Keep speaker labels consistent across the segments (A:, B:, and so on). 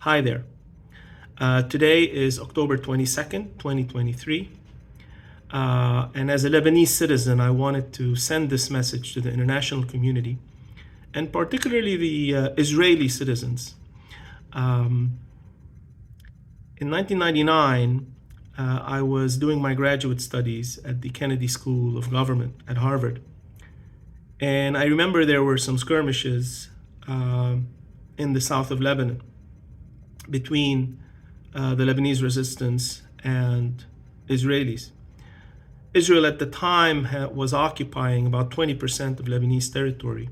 A: Hi there. Today is October 22nd, 2023. And as a Lebanese citizen, I wanted to send this message to the international community, and particularly the Israeli citizens. In 1999, I was doing my graduate studies at the Kennedy School of Government at Harvard. And I remember there were some skirmishes in the south of Lebanon between the Lebanese resistance and Israelis. Israel at the time was occupying about 20% of Lebanese territory.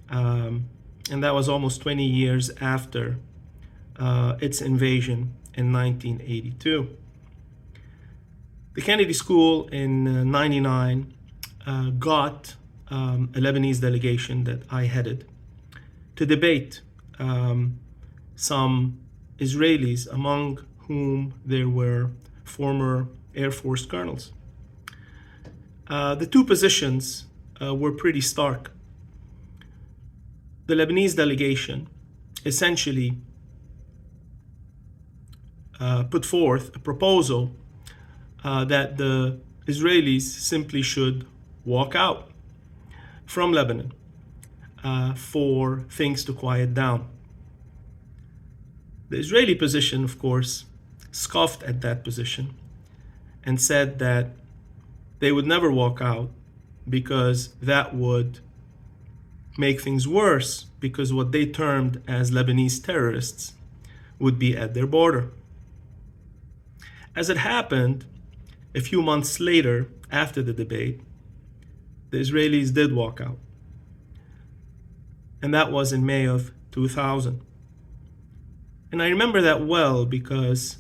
A: And that was almost 20 years after its invasion in 1982. The Kennedy School in 99 got a Lebanese delegation that I headed to debate some Israelis, among whom there were former Air Force colonels. The two positions were pretty stark. The Lebanese delegation essentially put forth a proposal that the Israelis simply should walk out from Lebanon for things to quiet down. The Israeli position, of course, scoffed at that position and said that they would never walk out because that would make things worse, because what they termed as Lebanese terrorists would be at their border. As it happened, a few months later, after the debate, the Israelis did walk out. And that was in May of 2000. And I remember that well because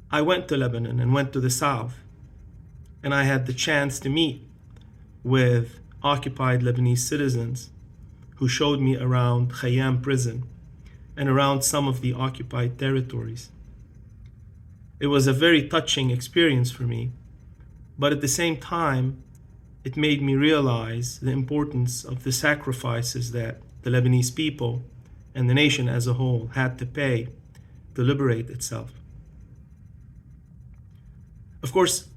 A: I went to Lebanon and went to the south, and I had the chance to meet with occupied Lebanese citizens who showed me around Khayyam prison and around some of the occupied territories. It was a very touching experience for me, but at the same time, it made me realize the importance of the sacrifices that the Lebanese people and the nation as a whole had to pay to liberate itself. Of course,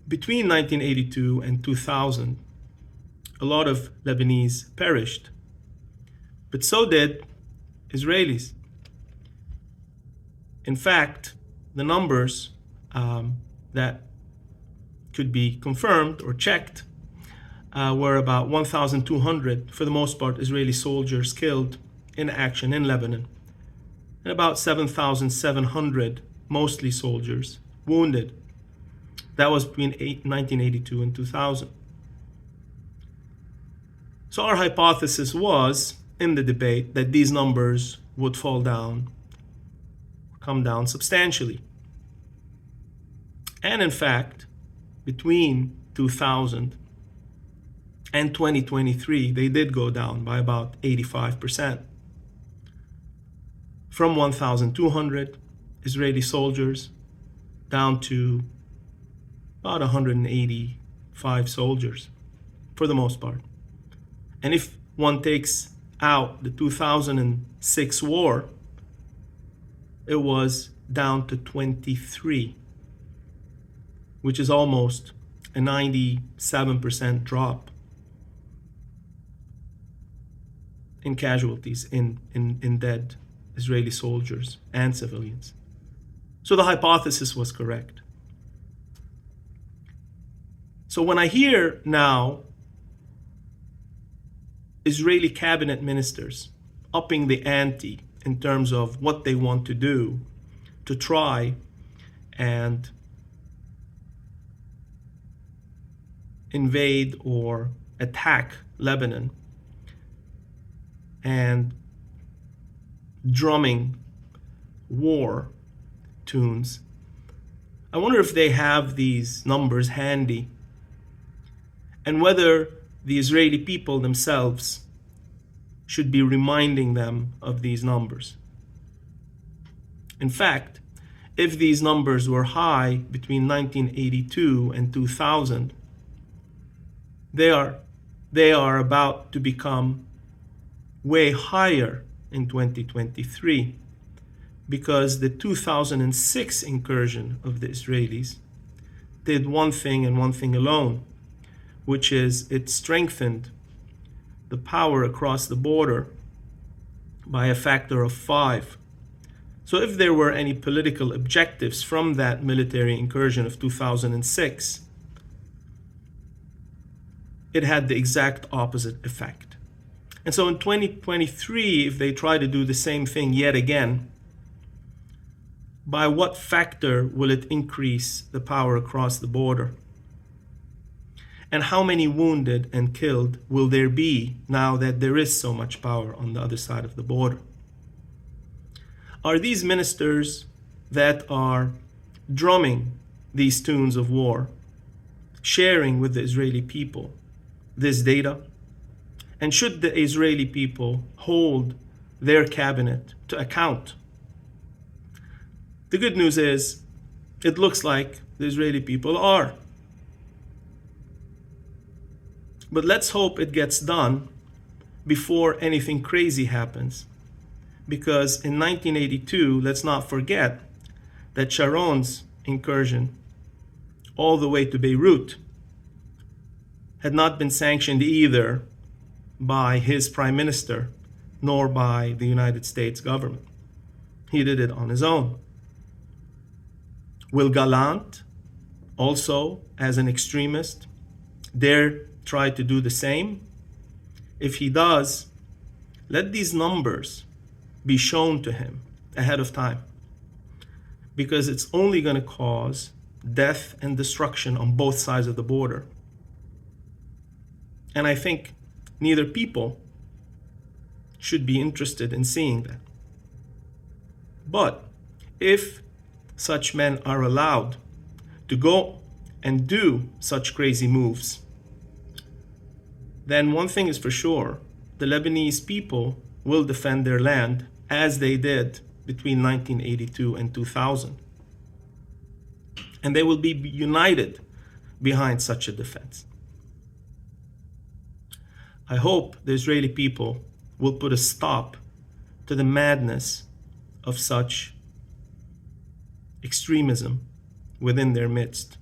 A: between 1982 and 2000, a lot of Lebanese perished, but so did Israelis. In fact, the numbers that could be confirmed or checked were about 1,200, for the most part, Israeli soldiers killed in action in Lebanon, and about 7,700, mostly soldiers, wounded. That was between 1982 and 2000. So our hypothesis was, in the debate, that these numbers would fall down, come down substantially. And in fact, between 2000 and 2023, they did go down by about 85%. From 1,200 Israeli soldiers down to about 185 soldiers, for the most part. And if one takes out the 2006 war, it was down to 23, which is almost a 97% drop in casualties, in dead Israeli soldiers and civilians. So the hypothesis was correct. So when I hear now Israeli cabinet ministers upping the ante in terms of what they want to do to try and invade or attack Lebanon, and drumming war tunes, I wonder if they have these numbers handy, and whether the Israeli people themselves should be reminding them of these numbers. In fact, if these numbers were high between 1982 and 2000, they are about to become way higher in 2023, because the 2006 incursion of the Israelis did one thing and one thing alone, which is it strengthened the power across the border by a factor of 5. So if there were any political objectives from that military incursion of 2006, it had the exact opposite effect. And so in 2023, if they try to do the same thing yet again, by what factor will it increase the power across the border? And how many wounded and killed will there be now that there is so much power on the other side of the border? Are these ministers that are drumming these tunes of war sharing with the Israeli people this data? And should the Israeli people hold their cabinet to account? The good news is, it looks like the Israeli people are. But let's hope it gets done before anything crazy happens. Because in 1982, let's not forget that Sharon's incursion all the way to Beirut had not been sanctioned either by his prime minister nor by the United States government. He did it on his own. Will Gallant, also as an extremist, dare try to do the same? If he does, let these numbers be shown to him ahead of time, because it's only going to cause death and destruction on both sides of the border. And I think neither people should be interested in seeing that. But if such men are allowed to go and do such crazy moves, then one thing is for sure, the Lebanese people will defend their land as they did between 1982 and 2000. And they will be united behind such a defense. I hope the Israeli people will put a stop to the madness of such extremism within their midst.